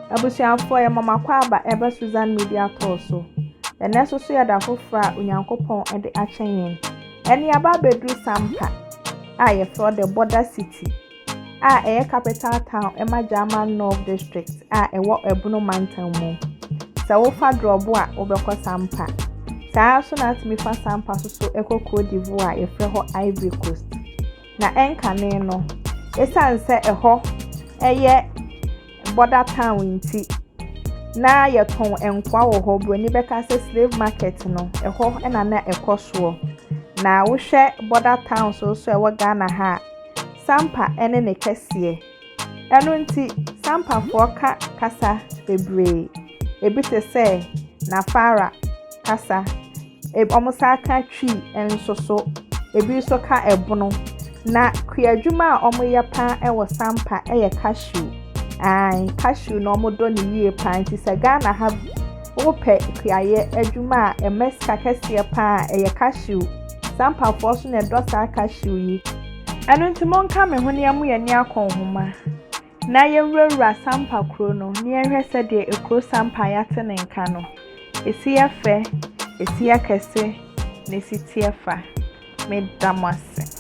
Abusuafo ya mama kwaba ebe Susan Media Torso. The next so ya da hofra Onyankopon e de achen. Eni aba bedru Sampa. Ye from the border city. Capital town Jaman North District. Ewo Bono Mountain mo. Sa wo fa drobo a obekọ Sampa. Sa so na timi fa Sampa so ekọ Côte d'Ivoire ye fre ho Ivory Coast. Na enkane no. Esan se eho eye border town nti na ye ton enkwa wo ho bro ni beka se slave market no eho na ekoso na wo hwe border town so ewo Ghana ha Sampa ene ne kese eno nti Sampa fo ka kasa bebre ebi te se Nafaanra kasa omusa ka twi enso so ebi so ka ebono na kuadwuma a omoye pa ewo Sampa eye Cashew Cashew no modo ni yie pa nti se Ghana ha ope kuaye adwuma a emeska kese pa eye Cashew Sampa for so na dosa Cashew yi anu nti monka me hone amu ye ni akonhoma na ye wura Sampa kro no ni ehwe se de ekro Sampa yate ne nka no esi ye fe esi akese na esi tie fa me damase